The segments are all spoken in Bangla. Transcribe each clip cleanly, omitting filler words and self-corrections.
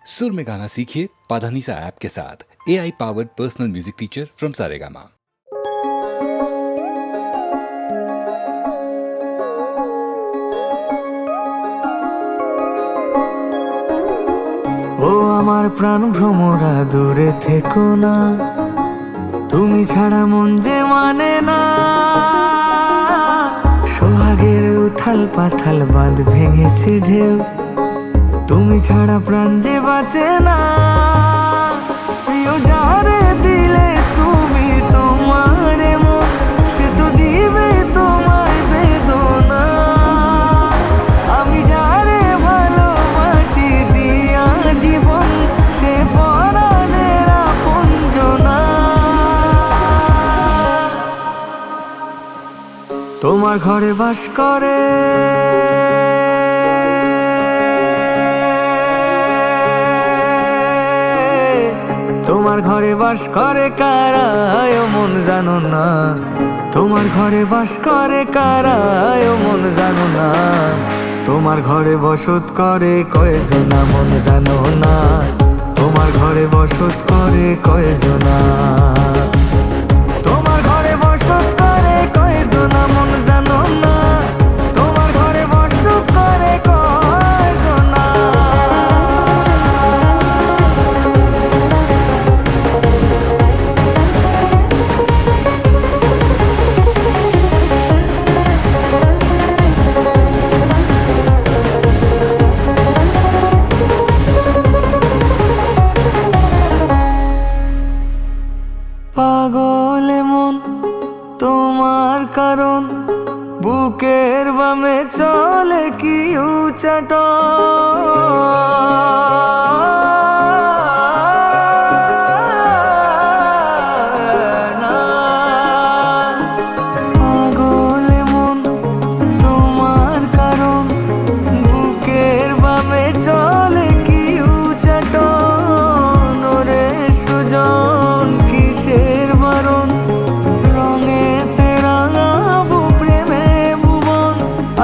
सुर में गाना सीखिए पाधानीसा ऐप के साथ। AI powered personal music teacher from Saregama. ও আমার প্রাণ ভ্রমরা দূরে থেকো না, তুমি ছাড়া মন যে মানে না। সোহাগের উথাল পাথাল বাঁধ ভেঙেছে ঢেউ, তুমি ছাড়া প্রাণ যে বাঁচে না। প্রিয় যারে দিলে তুমি তোমার মন, সে তো দিবে তোমায় বেদনা। আমি যারে ভালোবাসি দিয়া জীবন, সে পরাণের আপনজনা। তোমার ঘরে বাস করে তোমার ঘরে বাস করে কারা মন জানো না। তোমার ঘরে বাস করে কারা মন জানো না। তোমার ঘরে বসত করে কয়জনা মন জানো না। তোমার ঘরে বসত করে কয়জনা। তোমার ঘরে বসত করে কয়জনা মন জানো না। তোমার ঘরে বসত করে কয়জনা। পাগল মন তোমার কারণ, বুকের বামে চলে কি উচাট। পাগল মন তোমার কারণ, বুকের বামে চলে কি উচাট। নরে সুজন কিসের বারণ, রঙেতে রাঙাবো প্রেমে ভুবন।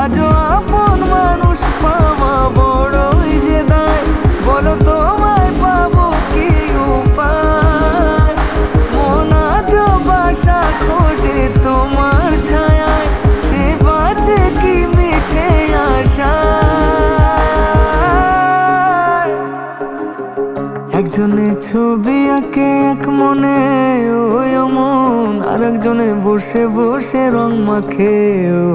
আজও আপন মানুষ পাওয়া বড়ই যে দায়, বলো তোমায় পাবো কি উপায়। মন আজও বাসা খোঁজে তোমার ছায়ায়, সে বাঁচে কি মিছে আশায়। একজনে ছবি আঁকে এক মনে ওই মন, আর একজনে বসে বসে রং মাখে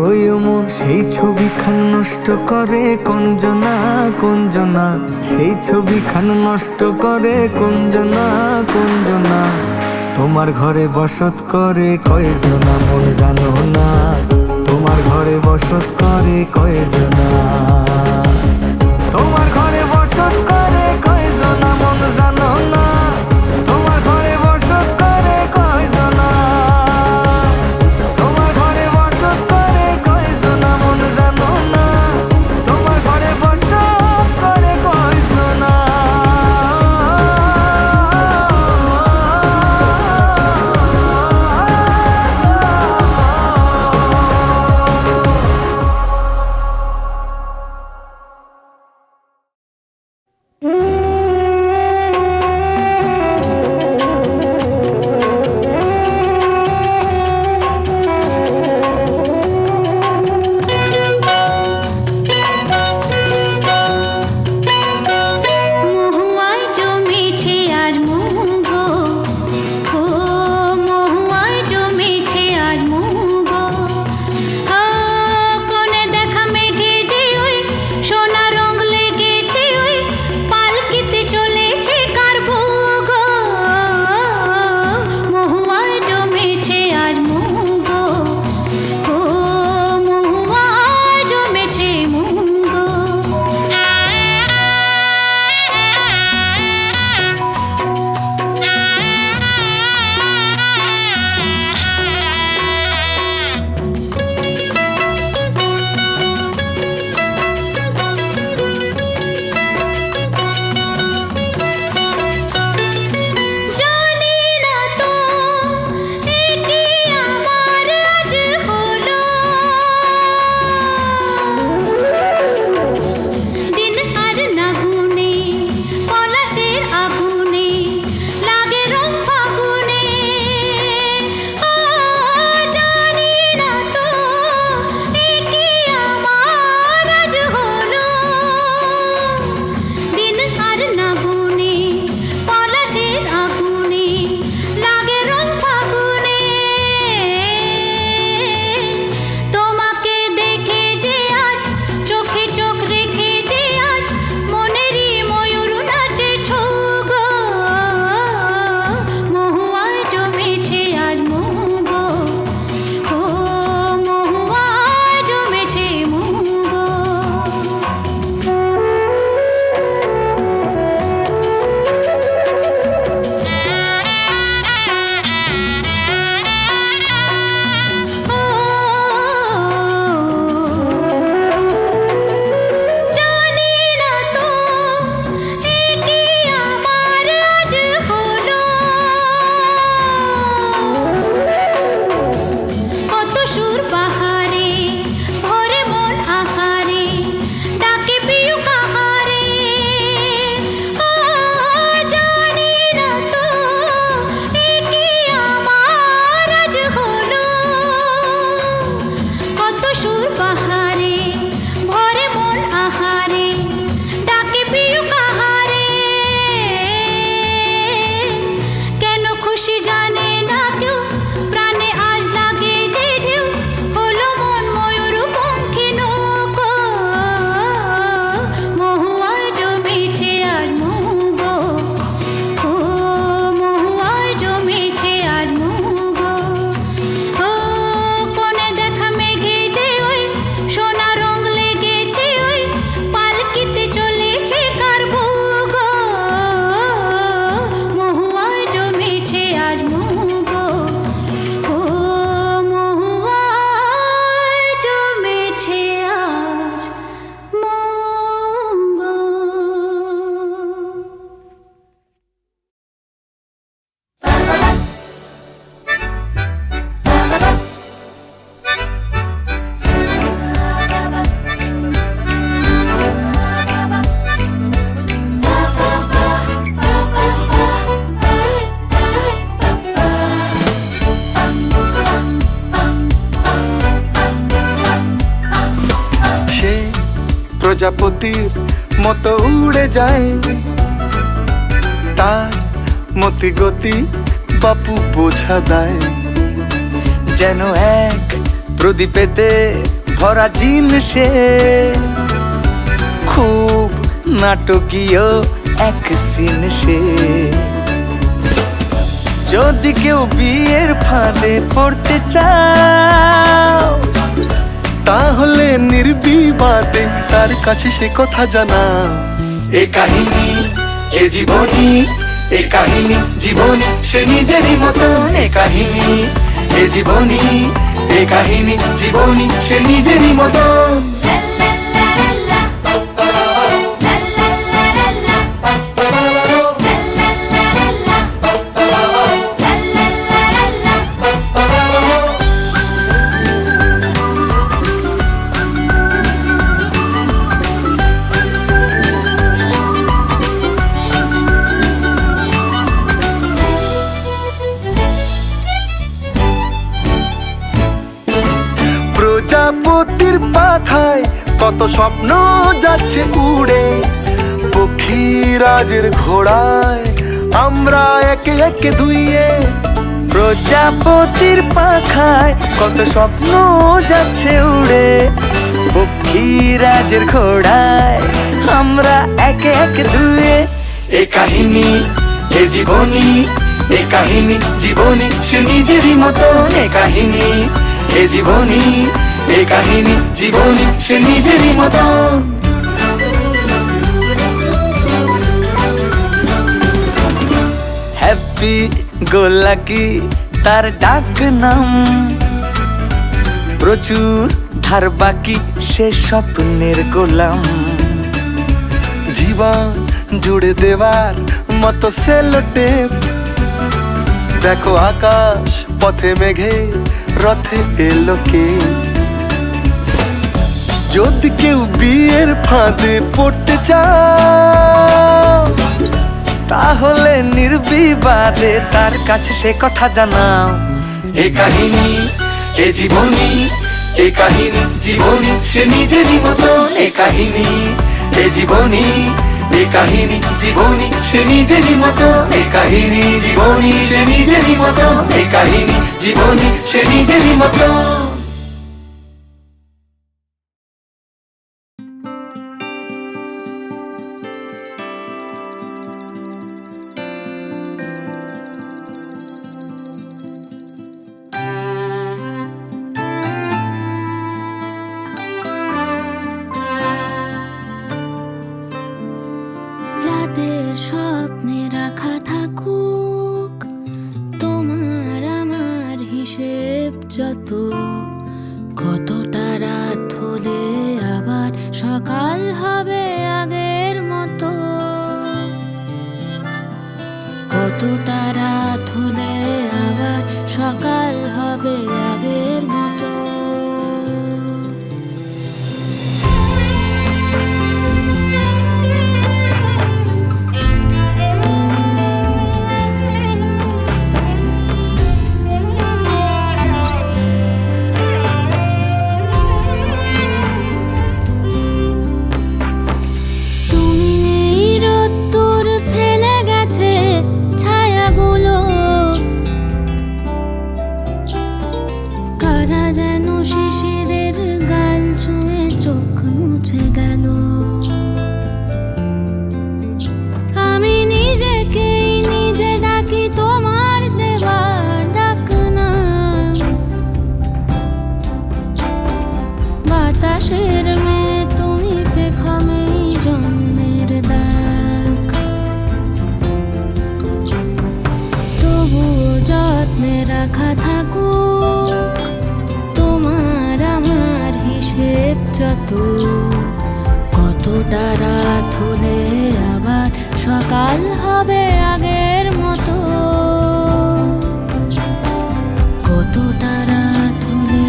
ওই মন। সেই ছবি খান নষ্ট করে কোনজনা কোনজনা। সেই ছবি খান নষ্ট করে কোনজনা কোনজনা। তোমার ঘরে বসত করে কয়জনা মন জানো না। তোমার ঘরে বসত করে কয়জনা। তোমার ঘরে বসত করে কয়জনা মন জানো না। তোমার ঘরে বসত করে কয়জনা। তোমার ঘরে বসত করে কয়জনা মন জানো না। তোমার ঘরে বসত করে কয়জনা। প্রজাপতির মতো উড়ে যায়, তার মতি গতি বাপু বোঝা দেয়। যেন এক প্রদীপেতে ভরা জিন সে, খুব নাটকীয় এক সিন সে। যদি কেউ বিয়ের ফাঁদে পড়তে চাও, তাহলে নির্বিবাদে তার কাছে সে কথা জানা। এ কাহিনী এ জীবনী, এ কাহিনী জীবনী সে নিজেরই মতন। এ কাহিনী এ জীবনী, এ কাহিনী জীবনী সে নিজেরই মতন। প্রজাপতির পাখায় কত স্বপ্ন যাচ্ছে উড়ে, পক্ষীরাজের ঘোড়ায় আমরা একে একে দুইয়ে। প্রজাপতির পাখায় কত স্বপ্ন যাচ্ছে উড়ে, পক্ষীরাজের ঘোড়ায় আমরা একে একে দুয়ে। এ কাহিনী এ জীবনী, এ কাহিনী জীবনী সে নিজেরই মতন। এ কাহিনী এ জীবনী, এ কাহিনী জীবনী সে নিজেরই মতন। হ্যাপি গোলাকি তার ডাক নাম, প্রচুর ধার বাকি সে স্বপ্নের গোলাম। জীবন জুড়ে দেওয়ার মতো সেলোটেপ, দেখো আকাশ পথে মেঘে রথে এলো কে। যদি কেউ বিয়ের ফাঁদে পড়তে চাও, তাহলে নির্বিবাদে তার কাছে সে কথা জানাও। এ কাহিনী এ জীবনী, এ কাহিনী জীবনী সে নিজেরই মতন। এ কাহিনী এ জীবনী, এ কাহিনী জীবনী সে নিজেরই মতন। এ কাহিনী জীবনী সে নিজেরই মতন। এ কাহিনী জীবনী সে নিজেরই মতন। রাতের স্বপ্নে রাখা থাকুক তোমার আমার হিসেব যত, কতটা রাত হলে আবার সকাল হবে আগের মতো, কতটা রাত হলে আবার সকাল হবে আগের মতো। বাতাসের মেয়ে তুমি পেখমেই জন্মের দাগ, তবুও যত্নে রাখা থাকুক তোমার আমার হিসেব যত, কতটা রাত হলে আবার সকাল হবে আগের মতো, কতটা রাত হলে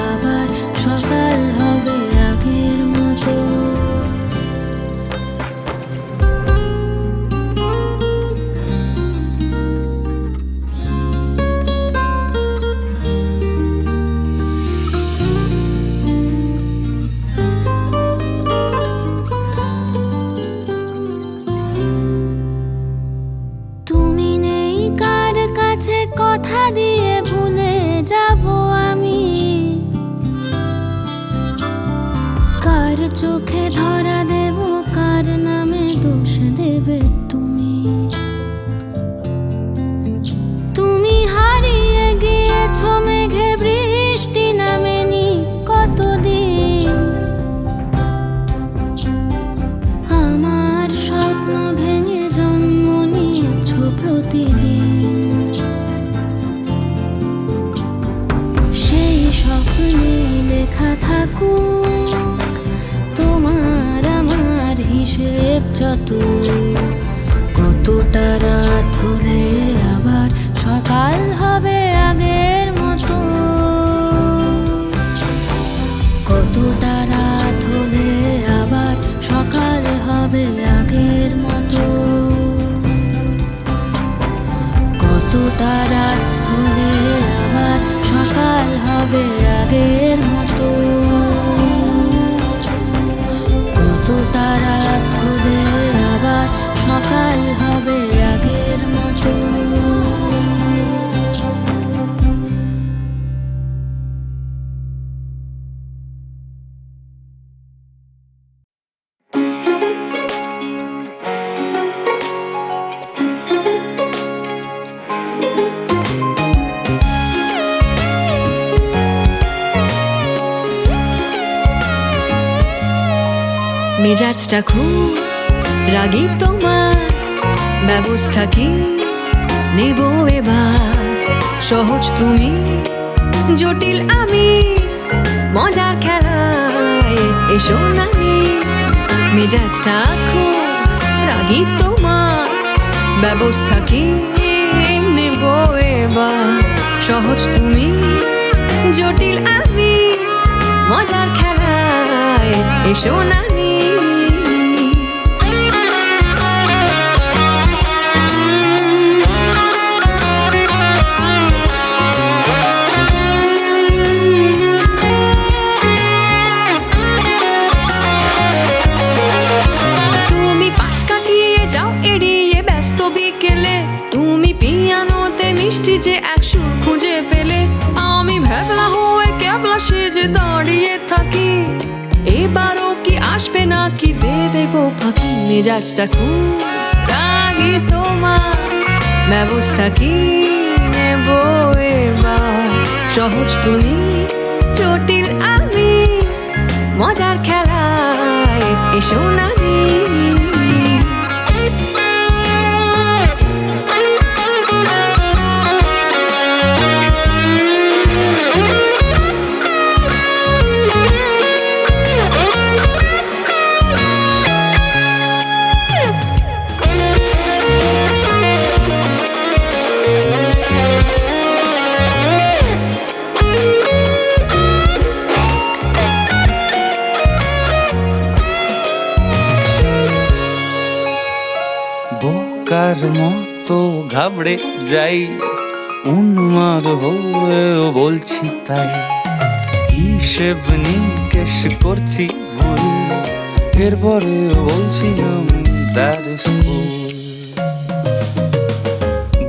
আবার সকাল হবে আগের মতো। চোখে ধরা দেব, কার নামে দোষ দেবে তুমি? তুমি হারিয়ে গিয়েছো মেঘে, বৃষ্টি নামেনি কতদিন। আমার স্বপ্ন ভেঙে জন্ম নিয়েছো প্রতিদিন। সেই স্বপ্নে লেখা থাকুক তোমার আমার হিসেব যত। কতটা রাত হলে আবার সকাল হবে আগের মতো। কতটা রাত হলে আবার সকাল হবে আগের মতো। কতটা রাত হলে আবার সকাল হবে আগের মতো। কতটা রাত হলে আবার সকাল হবে আগের মতো। মেজাজটা খুব রাগী তোমার, ব্যবস্থা কি নেব এবার? সহজ তুমি, জটিল আমি, মজার খেলায় এসো নামি। মেজাজটা খুব রাগী তোমার, ব্যবস্থা কি নেব এবার? সহজ তুমি, জটিল আমি, মজার খেলায় এসো নামি। বিকেলে তুমি পিয়ানোতে মিষ্টি যে এক সুর খুঁজে পেলে, আমি ভেবলা হয়ে ক্যাবলা সেজে দাঁড়িয়ে থাকি। এবারও কি আসবে নাকি দেবে গো ফাঁকি? মেজাজটা খুব রাগী তোমার, ব্যবস্থা কি নেব এবার? সহজ তুমি, জটিল আমি, মজার খেলায় এসো নামি। বোকার মতো ঘাবড়ে যাই, উন্মাদ হয়েও বলছি তাই। হিসেব নিকেশ করছি ভুল, এরপরে বলছি আমি তার স্কুল।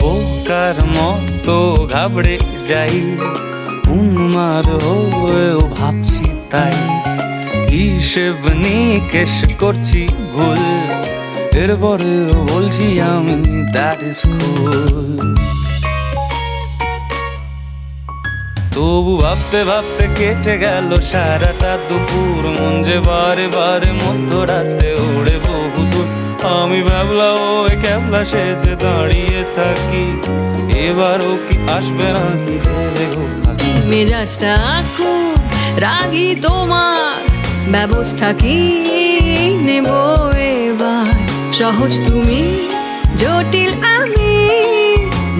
বোকার মতো ঘাবড়ে যাই, উন্মাদ হয়েও ভাবছি তাই। হিসেব নিকেশ করছি ভুল, এরপরে বলছি আমি দ্যাট ইজ কুল। তবু ভাবতে ভাবতে কেটে গেল সারাটা দুপুর, মন যে বারে বারে মধ্যরাতে ওড়ে বহুদূর। আমি ভাবলা ওই ক্যাবলা সেজে দাঁড়িয়ে থাকি, এবারও কি আসবে নাকি দেবে গো ফাঁকি? মেজাজটা খুব রাগী তোমার, ব্যবস্থা কি নেব এবার? সহজ তুমি, জটিল আমি,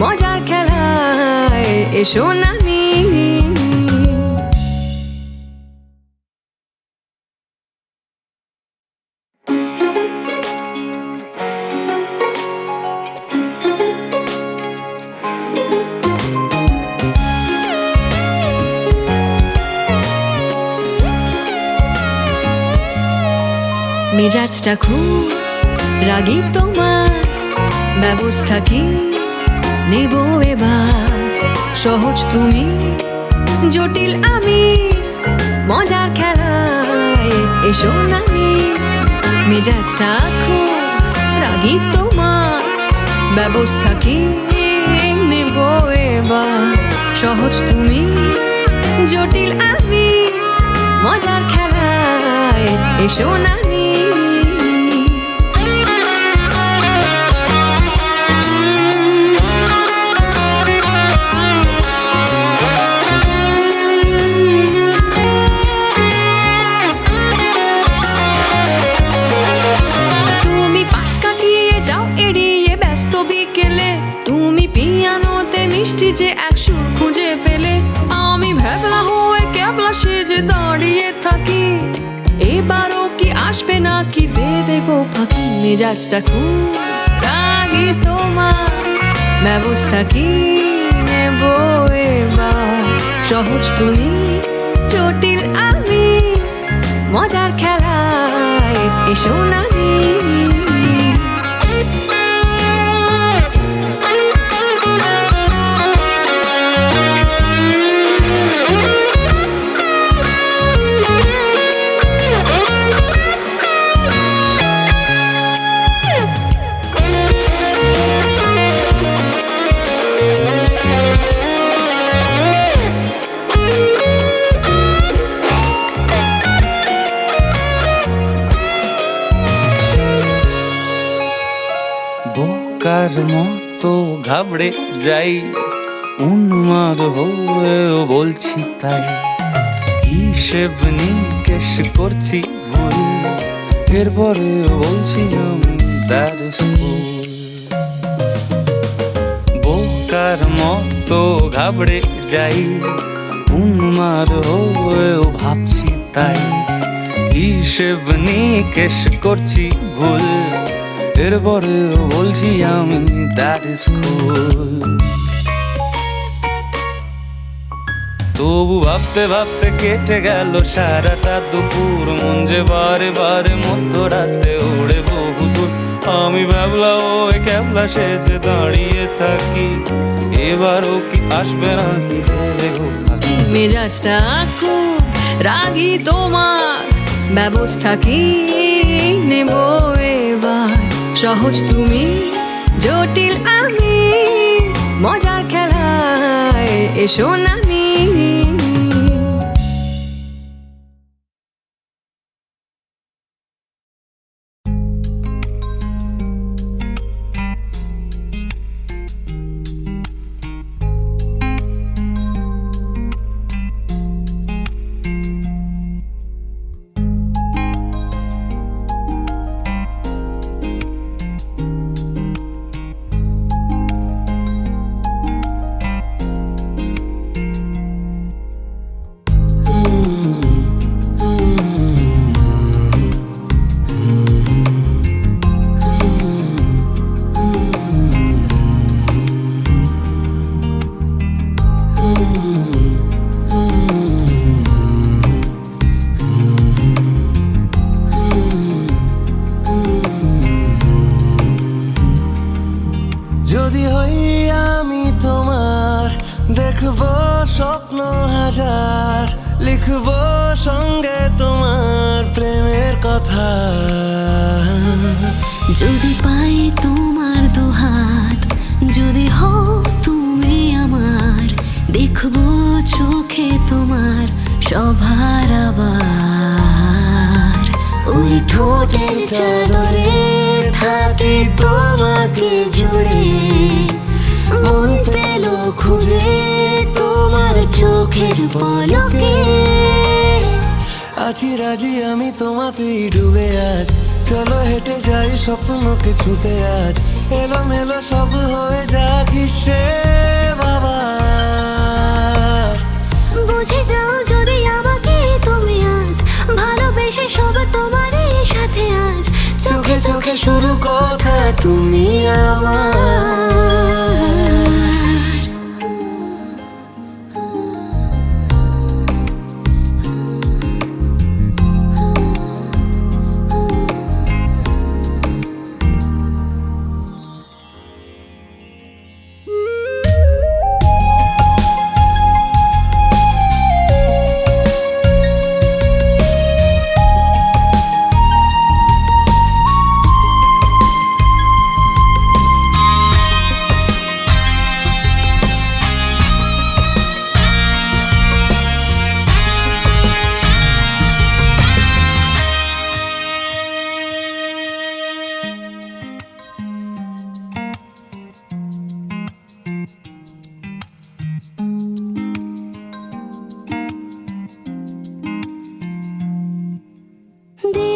মজার খেলায় এসো নামি। মেজাজটা খুব রাগী তোমার, ব্যবস্থা কি নেব এবার? সহজ তুমি, জটিল আমি, মজার খেলায় এসো নানি মেজাজটা খুব রাগি তোমার ব্যবস্থা কি নেব এবার সহজ তুমি জটিল আমি মজার খেলায় এসো নানি বিকেলে তুমি পিয়ানোতে মিষ্টি যে এক সুর খুঁজে পেলে আমি ভ্যাবলা হয়ে ক্যাবলা সেজে দাঁড়িয়ে থাকি এবারও কি আসবে না কি দেবে গো ফাঁকি মেজাজটা খুব রাগি তোমার ব্যবস্থা কি নেব এবার সহজ তুমি জটিল আমি মজার খেলায় এসো নানি বোকার মতো ঘাবড়ে যাই উন্মাদ হয়েও বলছি তাই হিসেব নিকেশ করছি ভুল এরপরে বলছি আমি তার স্কুল বোকার মতো ঘাবড়ে যাই উন্মাদ হয়েও ভাবছি তাই হিসেব নিকেশ করছি ভুল এরপরে বলছি আমি দ্যাট ইজ কুল তবু ভাবতে ভাবতে কেটে গেল সারাটা দুপুর মন যে বারে বারে মধ্যরাতে ওড়ে বহুদূর আমি ভাবলা ওই ক্যাবলা সেজে দাঁড়িয়ে থাকি এবারও কি আসবে না কি দেবে গো ফাঁকি মেজাজটা খুব রাগি তোমার ব্যবস্থা কি নেব এবার সহজ তুমি জটিল আমি মজার খেলায় এসো নানি যদি হই আমি তোমার দেখবো স্বপ্ন হাজার লিখবো সঙ্গে তোমার প্রেমের কথা যদি পাই তোমার দুহাত যদি হও তুমি আমার দেখবো চোখে তোমার সভার আবার ওই ঠোঁটের চাদরে থাকি তোমাকে জুড়ে মন পেল খুঁজে তোমার চোখের পলকে আছি রাজি আমি তোমাতেই ডুবে আজ চলো হেঁটে যাই স্বপ্নকে ছুতে আজ এলোমেলো সব হয়ে যাক হিসেব বাবা বুঝে যাও যদি আমাকে তুমি আজ ভালোবেসে সব তোমারই সাথে আজ চোখে চোখে শুরু কথা তুমি আমার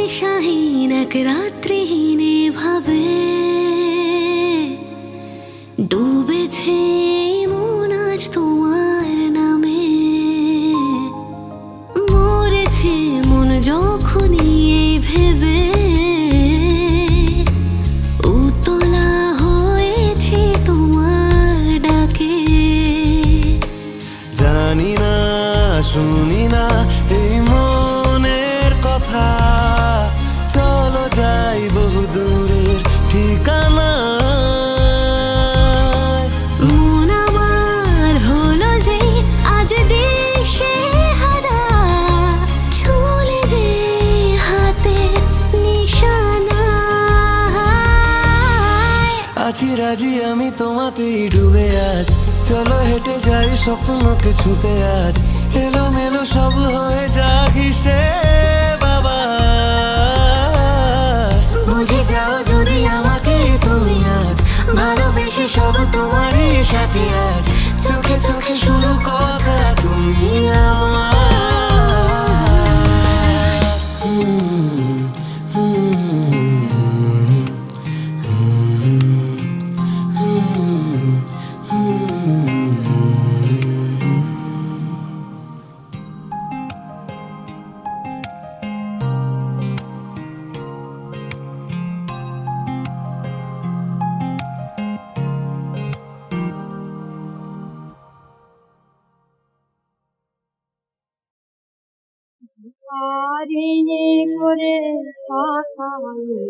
নেশাহীন এক রাত্রিহীনে ভাবে ডুবেছে মন আজ তোমার নামে মরেছে মন যখনই এই ভেবে উতলা হয়েছে তোমার ডাকে জানি না শুনি না এই মনের কথা চলো যাই বহু দূরের ঠিকানা মন আমার হলো যে আজ দেশে হারা চলে যে হাতে নিশানা আছি রাজি আমি তোমাতেই ডুবে আজ চলো হেঁটে যাই স্বপ্নকে ছুতে আজ এলো মেলো সব হয়ে যাক বাবা বুঝে যাও যদি আমাকে তুমি আজ ভালোবেসে সব তোমারই সাথে আজ চোখে চোখে শুরু কথা তুমি আমার হারিয়ে করে পাখানি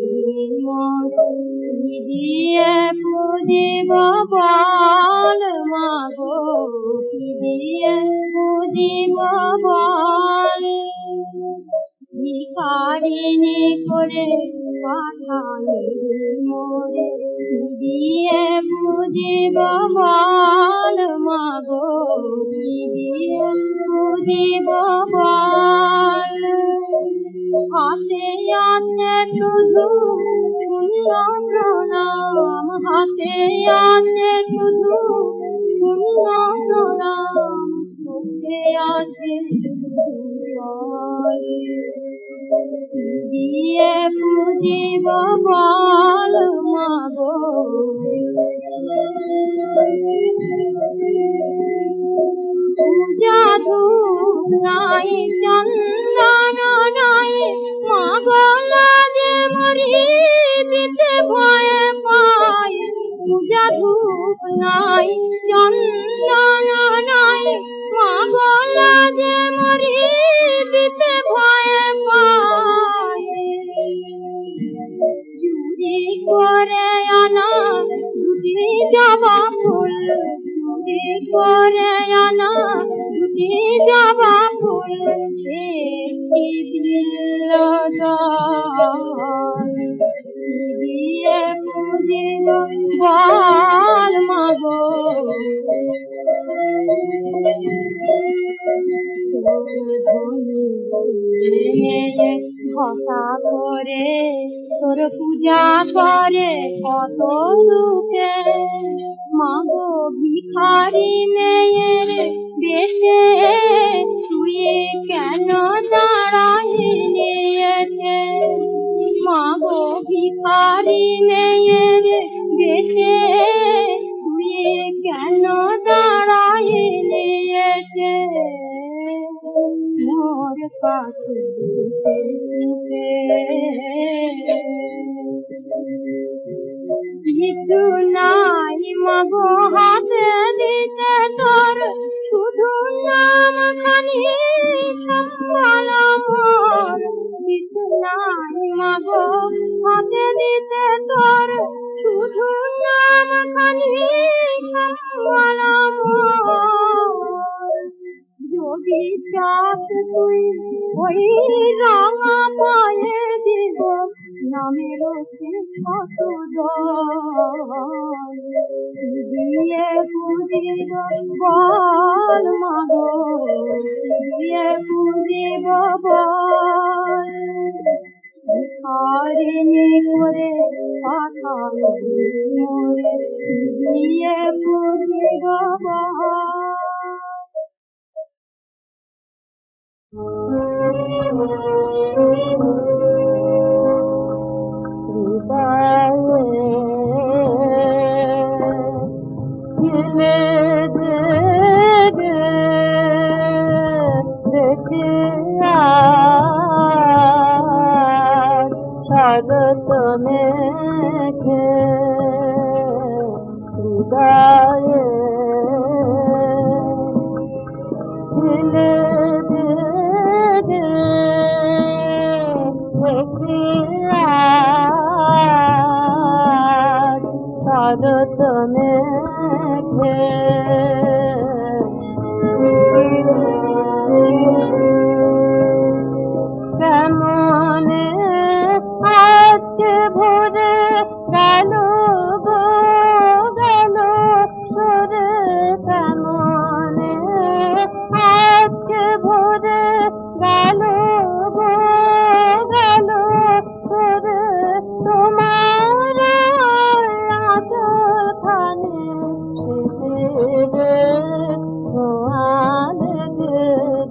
মতি দিয়ে পুজিব বল মাগো কি দিয়ে পুজিব বল ভিখারিণী করে পাখানি মোরে দিয়ে পুজিব বল মাগো কি দিয়ে পুজিব বল হাতে আছে শুধু শূন্য প্রণাম হাতে আছে শুধু শূন্য প্রণাম মুখে আছে দিয়ে পুজিব বল মাগো পূজা ধূপ নাই চন্দন নাই মাগো লাজে মরি দিতে ভয়ে পাই পূজা ধূপ নাই চন্দন নাই মাগো লাজে মরি দিতে ভয়ে পাই চুরি করে আনা দুটি জবা ফুল চুরি করে আনা দুটি জবা ফুল একটি দিল দিয়ে পুজিব বল মাগো ঘটা করে তোর পূজা করে কত লোকে মাগো ভিখারি মেয়ের বেশে তুই কেন দাঁড়াইনি এসে মাগো ভিখারি মেয়ের বেশে তুই কেন দাঁড়াইনি এসে মোর কাছে কিছু নাই মাগো হাতে দিতে তোর শুধু নাম খানি সম্বল মোর কিছু নাই মাগো হাতে দিতে তোর শুধু নাম খানি সম্বল মোর যদি চাস তুই ওই রাঙা পায়ে দিব নামের কত দিয়ে পুজিব বল মাগো দিয়ে পুজিব বল ভিখারিণী করে পাঠালো মোরে দিয়ে পুজিব বল হৃদয়ে ছিলে দে শরৎ মেঘে কেমনে আজকে ভোরে গেল গো গেল সরে কেমনে আজকে ভোরে গেল গো গেল সরে তোমার আঁচল খানি শিশিরে ধোঁয়ালে যে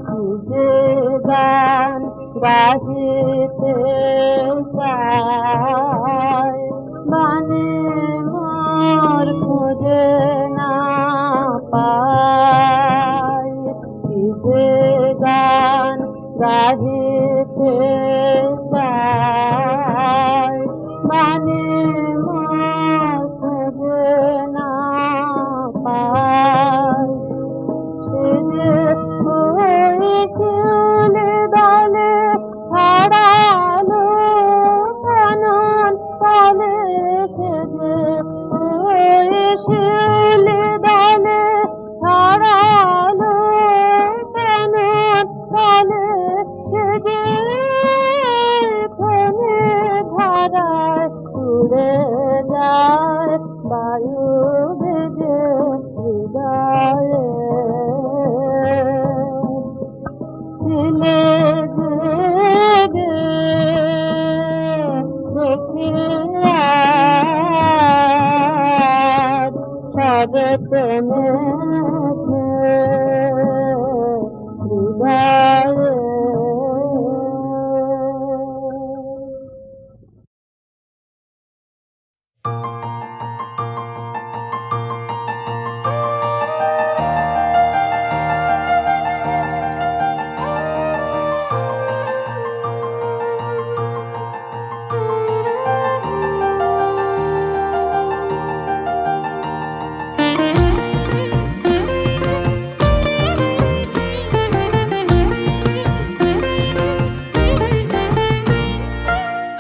হৃদয়ে গান গাহিতে চায় মানে মোর খুঁজে না পায় কি যে গান গাহিতে চায় মানে মোর খুঁজে না পায় শিউলি দলে হারালো কানন তলে সেজে শিউলি দলে হারালো কানন তলে সেজে ফেনে ধারায় উড়ে যায় বায়ু বেগে হৃদয়ে ছিলে যে শরৎ মেঘে হৃদয়ে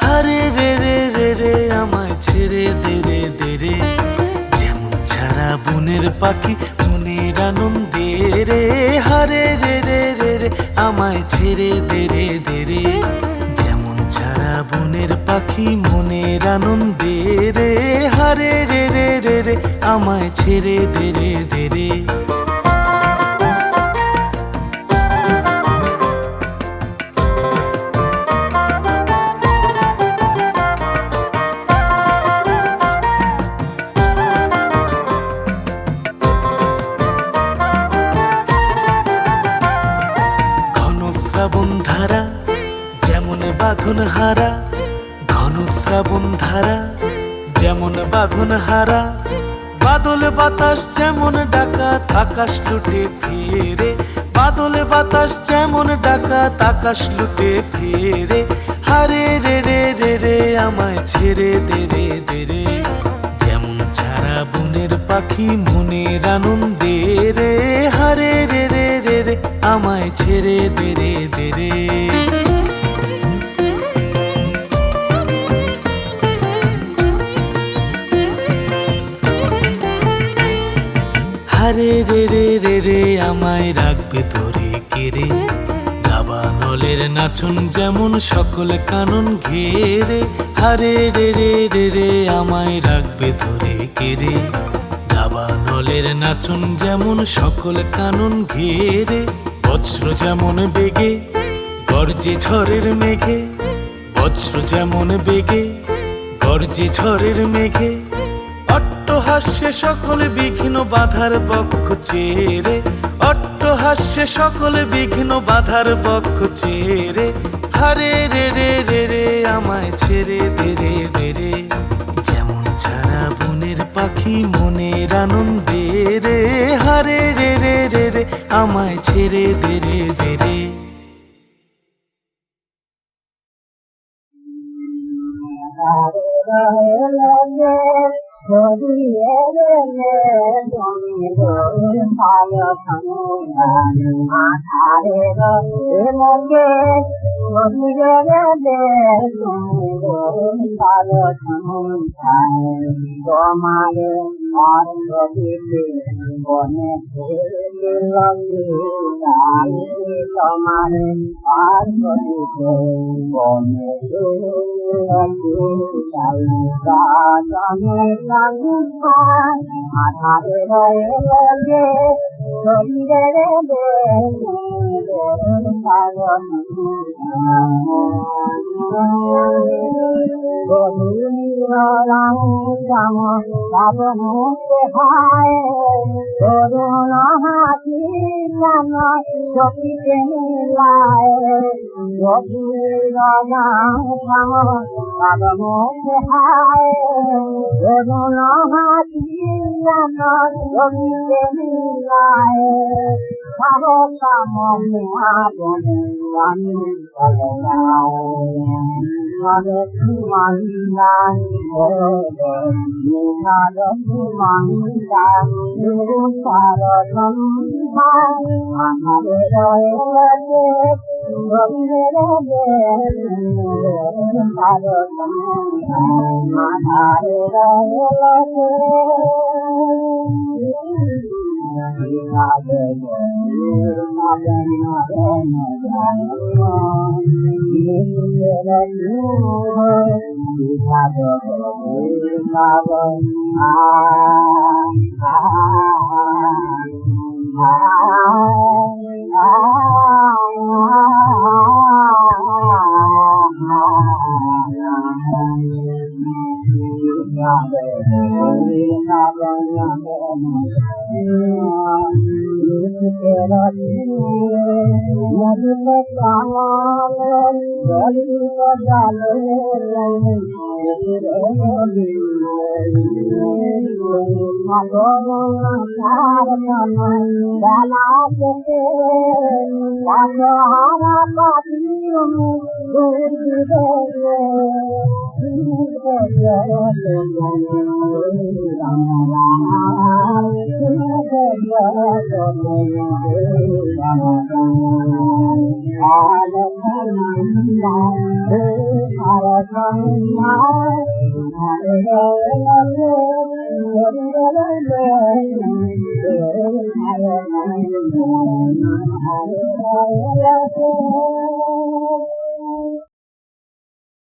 হারে রে রে রে রে আমায় ছেড়ে দে রে দে রে যেমন ছাড়া বনের পাখি মনের আনন্দে রে হারে রে রে রে রে আমায় ছেড়ে দে রে দে রে যেমন ছাড়া বনের পাখি মনের আনন্দে রে হারে রে রে রে রে আমায় ছেড়ে দে রে দে রে শ্রাবণ ধারা যেমন বাঁধন হারা ঘন শ্রাবণ ধারা যেমন বাঁধন হারা বাদল বাতাস যেমন ডাকাত আকাশ লুটে ফেরে বাদল বাতাস যেমন ডাকাত আকাশ লুটে ফেরে হারে রে রে রে রে আমায় ছেড়ে দে রে দে রে যেমন ছাড়া বনের পাখি মনের আনন্দে রে হারে রে রে রে রে আমায় ছেড়ে দে রে দে রে হারে রে রে রে রে আমায় রাখবে ধরে কেড়ে দাবানলের নাচন যেমন সকল কানন ঘেরে হারে রে রে রে রে আমায় রাখবে ধরে কেড়ে দাবানলের নাচন যেমন সকল কানন ঘেরে বজ্র যেমন বেগে গর্জে ঝড়ের মেঘে বজ্র যেমন বেগে গর্জে ঝড়ের মেঘে অট্টহাস্যে সকল বিঘ্ন বাধার বক্ষ চেরে, অট্টহাস্যে সকল বিঘ্ন বাধার বক্ষ চেরে, হারে রে রে রে রে আমায় ছেড়ে দে রে দে রে। যেমন ছাড়া বনের পাখি মনের আনন্দে রে, হারে রে রে রে রে আমায় ছেড়ে দে রে দে রে। তোমারে আর বনে তোমারে আর বনে আধারে রয়ে শরীরে মুখে ভাই করুণ হাতি কেন চকিতে মিলায় মুখে ভাই করুণ হাতি কেন চকিতে মিলায় আমি